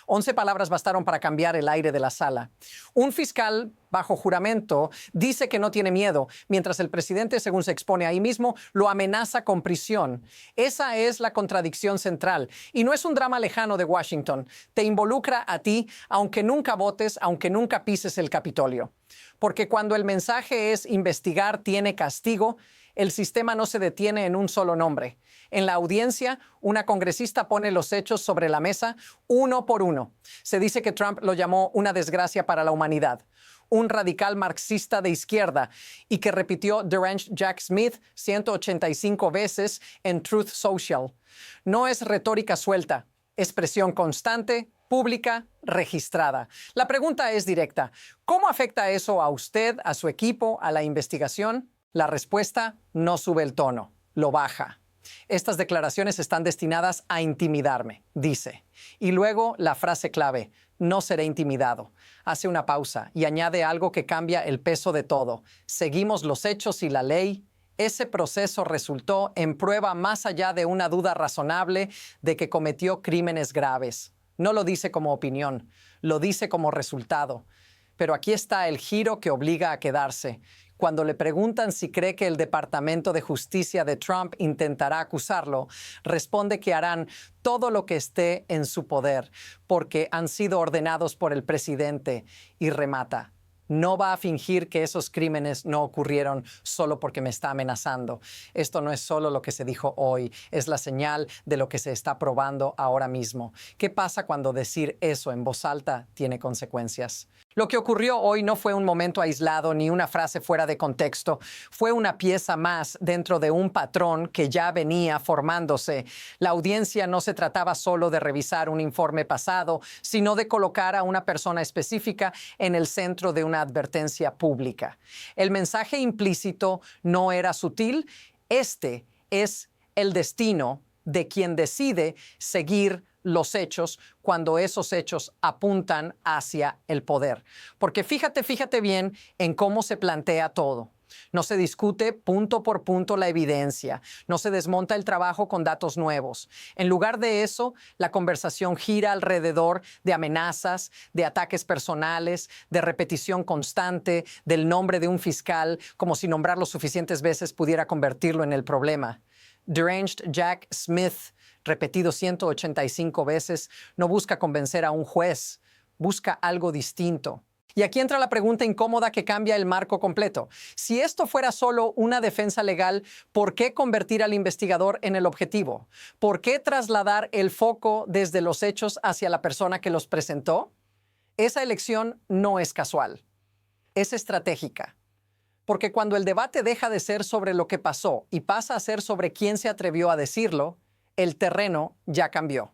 11 palabras bastaron para cambiar el aire de la sala. Un fiscal bajo juramento dice que no tiene miedo, mientras el presidente, según se expone ahí mismo, lo amenaza con prisión. Esa es la contradicción central. Y no es un drama lejano de Washington. Te involucra a ti, aunque nunca votes, aunque nunca pises el Capitolio. Porque cuando el mensaje es investigar tiene castigo, el sistema no se detiene en un solo nombre. En la audiencia, una congresista pone los hechos sobre la mesa uno por uno. Se dice que Trump lo llamó una desgracia para la humanidad, un radical marxista de izquierda y que repitió Deranged Jack Smith 185 veces en Truth Social. No es retórica suelta, es presión constante, pública, registrada. La pregunta es directa. ¿Cómo afecta eso a usted, a su equipo, a la investigación? La respuesta no sube el tono, lo baja. Estas declaraciones están destinadas a intimidarme, dice. Y luego la frase clave, no seré intimidado. Hace una pausa y añade algo que cambia el peso de todo. Seguimos los hechos y la ley. Ese proceso resultó en prueba más allá de una duda razonable de que cometió crímenes graves. No lo dice como opinión, lo dice como resultado. Pero aquí está el giro que obliga a quedarse. Cuando le preguntan si cree que el Departamento de Justicia de Trump intentará acusarlo, responde que harán todo lo que esté en su poder, porque han sido ordenados por el presidente, y remata. No va a fingir que esos crímenes no ocurrieron solo porque me está amenazando. Esto no es solo lo que se dijo hoy, es la señal de lo que se está probando ahora mismo. ¿Qué pasa cuando decir eso en voz alta tiene consecuencias? Lo que ocurrió hoy no fue un momento aislado ni una frase fuera de contexto. Fue una pieza más dentro de un patrón que ya venía formándose. La audiencia no se trataba solo de revisar un informe pasado, sino de colocar a una persona específica en el centro de una advertencia pública. El mensaje implícito no era sutil. Este es el destino de quien decide seguir los hechos cuando esos hechos apuntan hacia el poder. Porque fíjate bien en cómo se plantea todo. No se discute punto por punto la evidencia, no se desmonta el trabajo con datos nuevos. En lugar de eso, la conversación gira alrededor de amenazas, de ataques personales, de repetición constante, del nombre de un fiscal, como si nombrarlo suficientes veces pudiera convertirlo en el problema. Deranged Jack Smith, repetido 185 veces, no busca convencer a un juez, busca algo distinto. Y aquí entra la pregunta incómoda que cambia el marco completo. Si esto fuera solo una defensa legal, ¿por qué convertir al investigador en el objetivo? ¿Por qué trasladar el foco desde los hechos hacia la persona que los presentó? Esa elección no es casual, es estratégica. Porque cuando el debate deja de ser sobre lo que pasó y pasa a ser sobre quién se atrevió a decirlo, el terreno ya cambió.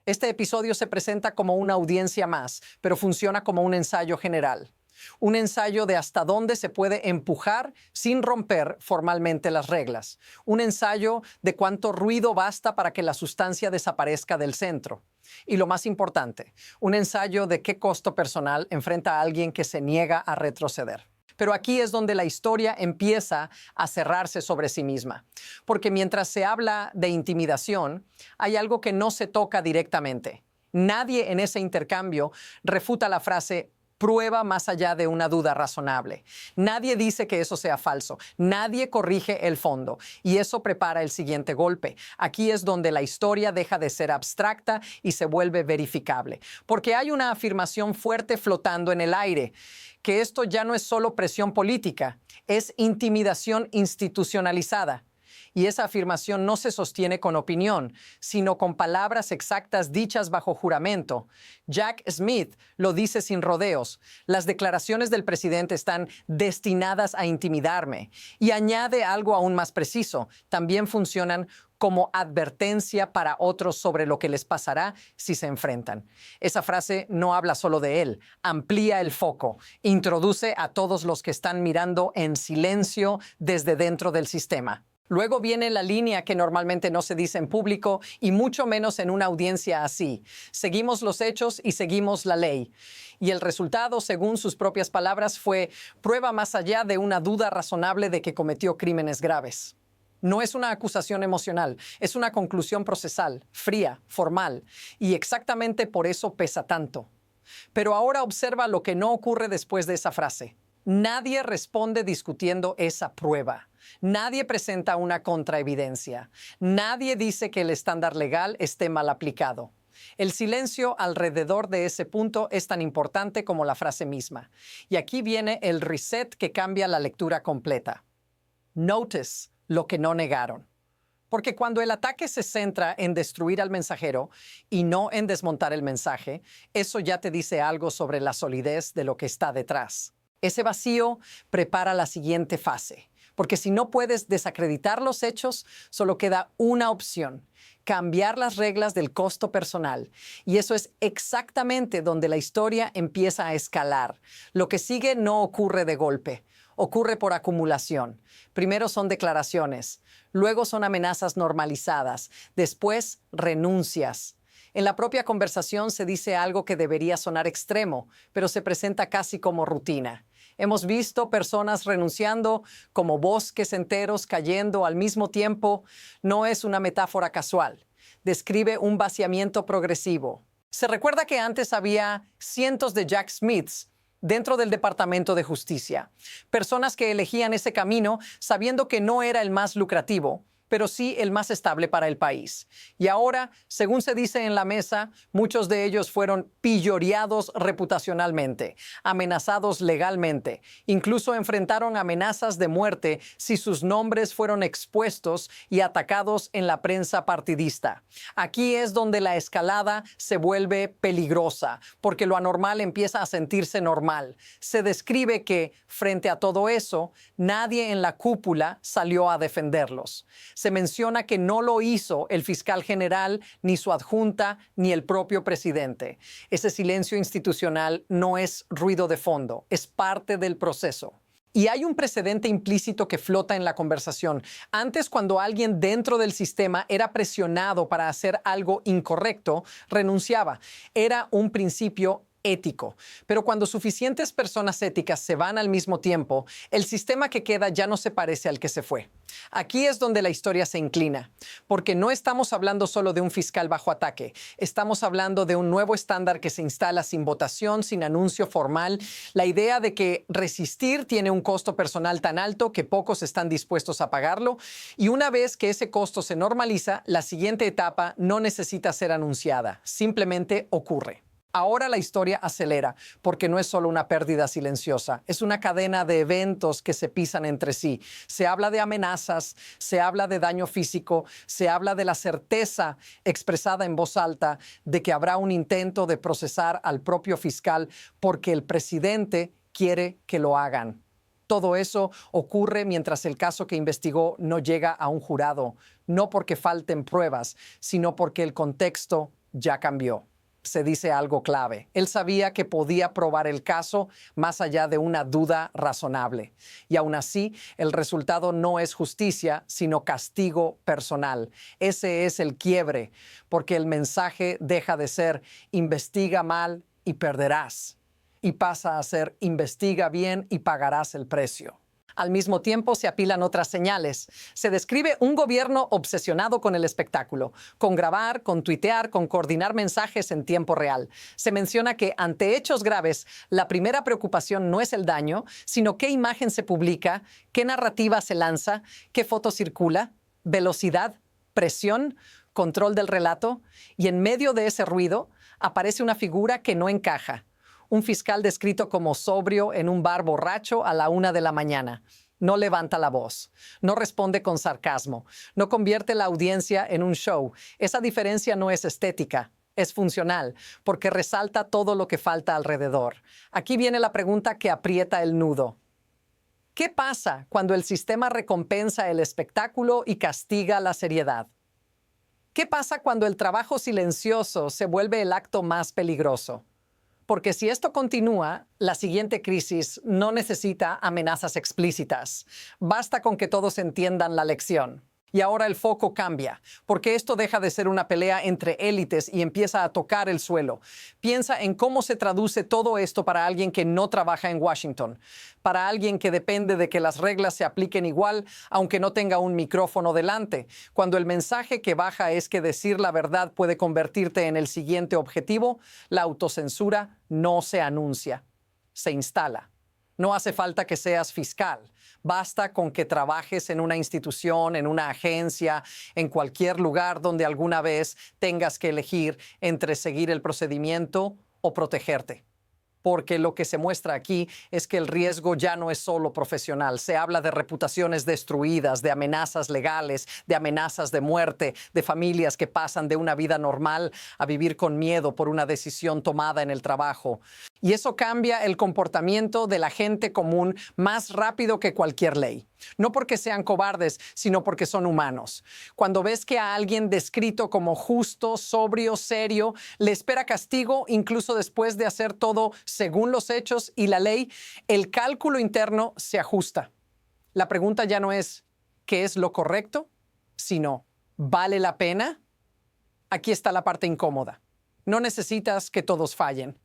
Este episodio se presenta como una audiencia más, pero funciona como un ensayo general. Un ensayo de hasta dónde se puede empujar sin romper formalmente las reglas. Un ensayo de cuánto ruido basta para que la sustancia desaparezca del centro. Y lo más importante, un ensayo de qué costo personal enfrenta a alguien que se niega a retroceder. Pero aquí es donde la historia empieza a cerrarse sobre sí misma. Porque mientras se habla de intimidación, hay algo que no se toca directamente. Nadie en ese intercambio refuta la frase prueba más allá de una duda razonable. Nadie dice que eso sea falso. Nadie corrige el fondo. Y eso prepara el siguiente golpe. Aquí es donde la historia deja de ser abstracta y se vuelve verificable. Porque hay una afirmación fuerte flotando en el aire, que esto ya no es solo presión política, es intimidación institucionalizada. Y esa afirmación no se sostiene con opinión, sino con palabras exactas dichas bajo juramento. Jack Smith lo dice sin rodeos. Las declaraciones del presidente están destinadas a intimidarme. Y añade algo aún más preciso. También funcionan como advertencia para otros sobre lo que les pasará si se enfrentan. Esa frase no habla solo de él, amplía el foco, introduce a todos los que están mirando en silencio desde dentro del sistema. Luego viene la línea que normalmente no se dice en público y mucho menos en una audiencia así. Seguimos los hechos y seguimos la ley. Y el resultado, según sus propias palabras, fue prueba más allá de una duda razonable de que cometió crímenes graves. No es una acusación emocional, es una conclusión procesal, fría, formal, y exactamente por eso pesa tanto. Pero ahora observa lo que no ocurre después de esa frase. Nadie responde discutiendo esa prueba. Nadie presenta una contraevidencia. Nadie dice que el estándar legal esté mal aplicado. El silencio alrededor de ese punto es tan importante como la frase misma. Y aquí viene el reset que cambia la lectura completa. Notice lo que no negaron. Porque cuando el ataque se centra en destruir al mensajero y no en desmontar el mensaje, eso ya te dice algo sobre la solidez de lo que está detrás. Ese vacío prepara la siguiente fase, porque si no puedes desacreditar los hechos, solo queda una opción: cambiar las reglas del costo personal. Y eso es exactamente donde la historia empieza a escalar. Lo que sigue no ocurre de golpe. Ocurre por acumulación. Primero son declaraciones, luego son amenazas normalizadas, después renuncias. En la propia conversación se dice algo que debería sonar extremo, pero se presenta casi como rutina. Hemos visto personas renunciando como bosques enteros cayendo al mismo tiempo. No es una metáfora casual. Describe un vaciamiento progresivo. Se recuerda que antes había cientos de Jack Smiths dentro del Departamento de Justicia. Personas que elegían ese camino sabiendo que no era el más lucrativo, pero sí el más estable para el país. Y ahora, según se dice en la mesa, muchos de ellos fueron pilloreados reputacionalmente, amenazados legalmente. Incluso enfrentaron amenazas de muerte si sus nombres fueron expuestos y atacados en la prensa partidista. Aquí es donde la escalada se vuelve peligrosa, porque lo anormal empieza a sentirse normal. Se describe que, frente a todo eso, nadie en la cúpula salió a defenderlos. Se menciona que no lo hizo el fiscal general, ni su adjunta, ni el propio presidente. Ese silencio institucional no es ruido de fondo, es parte del proceso. Y hay un precedente implícito que flota en la conversación. Antes, cuando alguien dentro del sistema era presionado para hacer algo incorrecto, renunciaba. Era un principio ético. Pero cuando suficientes personas éticas se van al mismo tiempo, el sistema que queda ya no se parece al que se fue. Aquí es donde la historia se inclina, porque no estamos hablando solo de un fiscal bajo ataque. Estamos hablando de un nuevo estándar que se instala sin votación, sin anuncio formal. La idea de que resistir tiene un costo personal tan alto que pocos están dispuestos a pagarlo. Y una vez que ese costo se normaliza, la siguiente etapa no necesita ser anunciada, simplemente ocurre. Ahora la historia acelera, porque no es solo una pérdida silenciosa, es una cadena de eventos que se pisan entre sí. Se habla de amenazas, se habla de daño físico, se habla de la certeza expresada en voz alta de que habrá un intento de procesar al propio fiscal porque el presidente quiere que lo hagan. Todo eso ocurre mientras el caso que investigó no llega a un jurado, no porque falten pruebas, sino porque el contexto ya cambió. Se dice algo clave. Él sabía que podía probar el caso más allá de una duda razonable. Y aún así, el resultado no es justicia, sino castigo personal. Ese es el quiebre, porque el mensaje deja de ser investiga mal y perderás, y pasa a ser investiga bien y pagarás el precio. Al mismo tiempo se apilan otras señales. Se describe un gobierno obsesionado con el espectáculo, con grabar, con tuitear, con coordinar mensajes en tiempo real. Se menciona que ante hechos graves, la primera preocupación no es el daño, sino qué imagen se publica, qué narrativa se lanza, qué foto circula, velocidad, presión, control del relato. Y en medio de ese ruido aparece una figura que no encaja. Un fiscal descrito como sobrio en un bar borracho a la 1 de la mañana. No levanta la voz, no responde con sarcasmo, no convierte la audiencia en un show. Esa diferencia no es estética, es funcional, porque resalta todo lo que falta alrededor. Aquí viene la pregunta que aprieta el nudo. ¿Qué pasa cuando el sistema recompensa el espectáculo y castiga la seriedad? ¿Qué pasa cuando el trabajo silencioso se vuelve el acto más peligroso? Porque si esto continúa, la siguiente crisis no necesita amenazas explícitas. Basta con que todos entiendan la lección. Y ahora el foco cambia, porque esto deja de ser una pelea entre élites y empieza a tocar el suelo. Piensa en cómo se traduce todo esto para alguien que no trabaja en Washington, para alguien que depende de que las reglas se apliquen igual, aunque no tenga un micrófono delante, cuando el mensaje que baja es que decir la verdad puede convertirte en el siguiente objetivo. La autocensura no se anuncia, se instala. No hace falta que seas fiscal. Basta con que trabajes en una institución, en una agencia, en cualquier lugar donde alguna vez tengas que elegir entre seguir el procedimiento o protegerte. Porque lo que se muestra aquí es que el riesgo ya no es solo profesional. Se habla de reputaciones destruidas, de amenazas legales, de amenazas de muerte, de familias que pasan de una vida normal a vivir con miedo por una decisión tomada en el trabajo. Y eso cambia el comportamiento de la gente común más rápido que cualquier ley. No porque sean cobardes, sino porque son humanos. Cuando ves que a alguien descrito como justo, sobrio, serio, le espera castigo incluso después de hacer todo según los hechos y la ley, el cálculo interno se ajusta. La pregunta ya no es ¿qué es lo correcto?, sino ¿vale la pena? Aquí está la parte incómoda. No necesitas que todos fallen.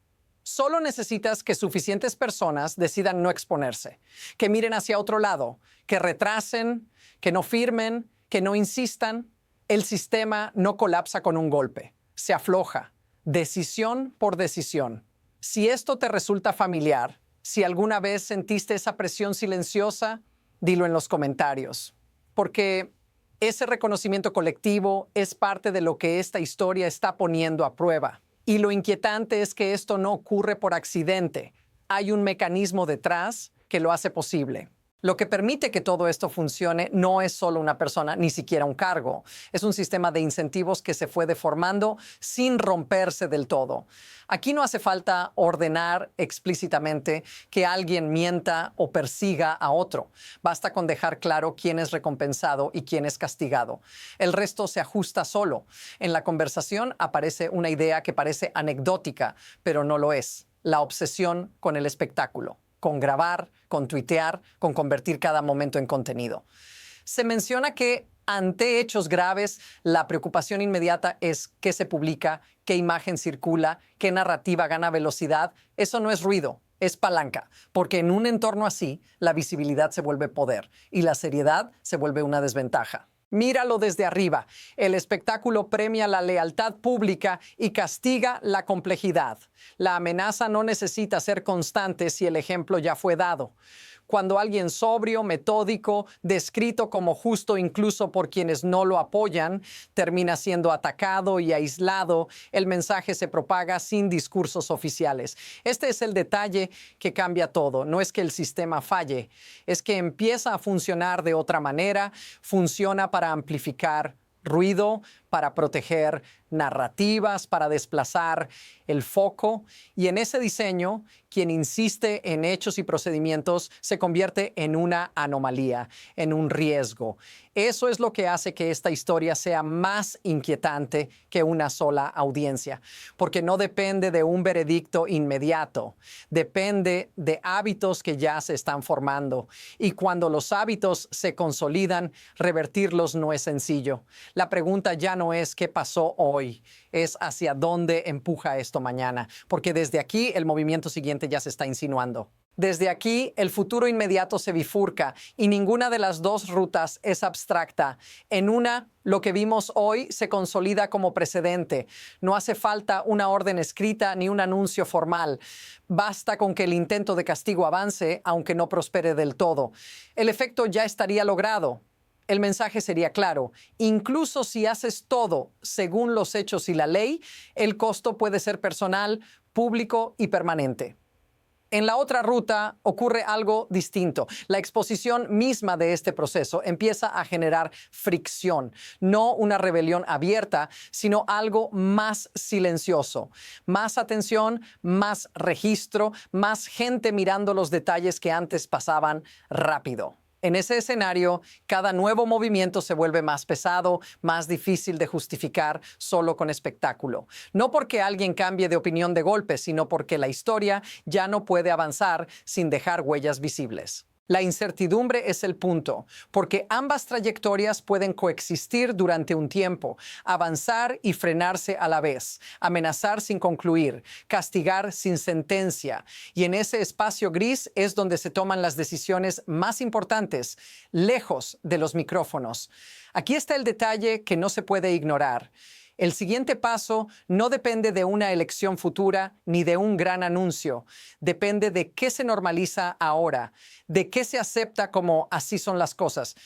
Solo necesitas que suficientes personas decidan no exponerse, que miren hacia otro lado, que retrasen, que no firmen, que no insistan. El sistema no colapsa con un golpe, se afloja, decisión por decisión. Si esto te resulta familiar, si alguna vez sentiste esa presión silenciosa, dilo en los comentarios, porque ese reconocimiento colectivo es parte de lo que esta historia está poniendo a prueba. Y lo inquietante es que esto no ocurre por accidente. Hay un mecanismo detrás que lo hace posible. Lo que permite que todo esto funcione no es solo una persona, ni siquiera un cargo. Es un sistema de incentivos que se fue deformando sin romperse del todo. Aquí no hace falta ordenar explícitamente que alguien mienta o persiga a otro. Basta con dejar claro quién es recompensado y quién es castigado. El resto se ajusta solo. En la conversación aparece una idea que parece anecdótica, pero no lo es. La obsesión con el espectáculo, con grabar, con tuitear, con convertir cada momento en contenido. Se menciona que ante hechos graves, la preocupación inmediata es qué se publica, qué imagen circula, qué narrativa gana velocidad. Eso no es ruido, es palanca, porque en un entorno así, la visibilidad se vuelve poder y la seriedad se vuelve una desventaja. Míralo desde arriba. El espectáculo premia la lealtad pública y castiga la complejidad. La amenaza no necesita ser constante si el ejemplo ya fue dado. Cuando alguien sobrio, metódico, descrito como justo incluso por quienes no lo apoyan, termina siendo atacado y aislado, el mensaje se propaga sin discursos oficiales. Este es el detalle que cambia todo. No es que el sistema falle, es que empieza a funcionar de otra manera, funciona para amplificar ruido, para proteger narrativas, para desplazar el foco. Y en ese diseño, quien insiste en hechos y procedimientos se convierte en una anomalía, en un riesgo. Eso es lo que hace que esta historia sea más inquietante que una sola audiencia, porque no depende de un veredicto inmediato, depende de hábitos que ya se están formando. Y cuando los hábitos se consolidan, revertirlos no es sencillo. La pregunta ya no es qué pasó hoy, es hacia dónde empuja esto mañana, porque desde aquí el movimiento siguiente ya se está insinuando. Desde aquí, el futuro inmediato se bifurca y ninguna de las dos rutas es abstracta. En una, lo que vimos hoy se consolida como precedente. No hace falta una orden escrita ni un anuncio formal. Basta con que el intento de castigo avance, aunque no prospere del todo. El efecto ya estaría logrado. El mensaje sería claro. Incluso si haces todo según los hechos y la ley, el costo puede ser personal, público y permanente. En la otra ruta ocurre algo distinto. La exposición misma de este proceso empieza a generar fricción, no una rebelión abierta, sino algo más silencioso. Más atención, más registro, más gente mirando los detalles que antes pasaban rápido. En ese escenario, cada nuevo movimiento se vuelve más pesado, más difícil de justificar solo con espectáculo. No porque alguien cambie de opinión de golpe, sino porque la historia ya no puede avanzar sin dejar huellas visibles. La incertidumbre es el punto, porque ambas trayectorias pueden coexistir durante un tiempo, avanzar y frenarse a la vez, amenazar sin concluir, castigar sin sentencia. Y en ese espacio gris es donde se toman las decisiones más importantes, lejos de los micrófonos. Aquí está el detalle que no se puede ignorar. El siguiente paso no depende de una elección futura ni de un gran anuncio. Depende de qué se normaliza ahora, de qué se acepta como así son las cosas.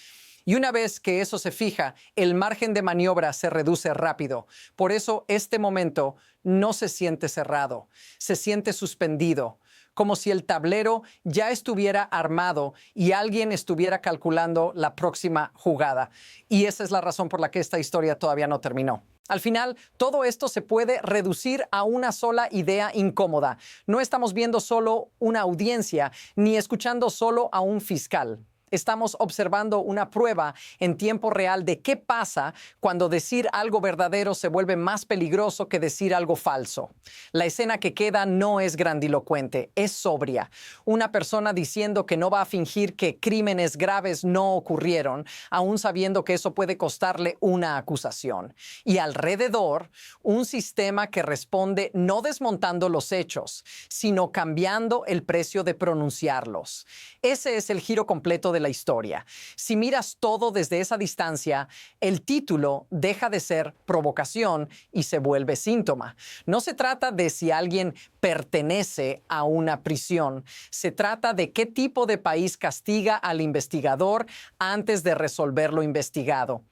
Y una vez que eso se fija, el margen de maniobra se reduce rápido. Por eso este momento no se siente cerrado, se siente suspendido, como si el tablero ya estuviera armado y alguien estuviera calculando la próxima jugada. Y esa es la razón por la que esta historia todavía no terminó. Al final, todo esto se puede reducir a una sola idea incómoda. No estamos viendo solo una audiencia, ni escuchando solo a un fiscal. Estamos observando una prueba en tiempo real de qué pasa cuando decir algo verdadero se vuelve más peligroso que decir algo falso. La escena que queda no es grandilocuente, es sobria. Una persona diciendo que no va a fingir que crímenes graves no ocurrieron, aún sabiendo que eso puede costarle una acusación. Y alrededor, un sistema que responde no desmontando los hechos, sino cambiando el precio de pronunciarlos. Ese es el giro completo de la historia. Si miras todo desde esa distancia, el título deja de ser provocación y se vuelve síntoma. No se trata de si alguien pertenece a una prisión. Se trata de qué tipo de país castiga al investigador antes de resolver lo investigado.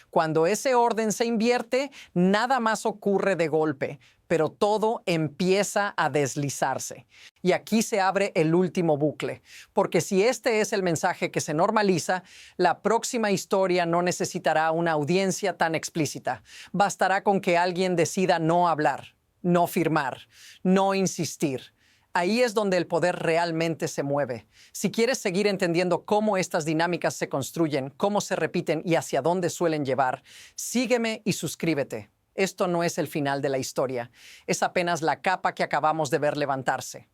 Cuando ese orden se invierte, nada más ocurre de golpe, pero todo empieza a deslizarse. Y aquí se abre el último bucle, porque si este es el mensaje que se normaliza, la próxima historia no necesitará una audiencia tan explícita. Bastará con que alguien decida no hablar, no firmar, no insistir. Ahí es donde el poder realmente se mueve. Si quieres seguir entendiendo cómo estas dinámicas se construyen, cómo se repiten y hacia dónde suelen llevar, sígueme y suscríbete. Esto no es el final de la historia, es apenas la capa que acabamos de ver levantarse.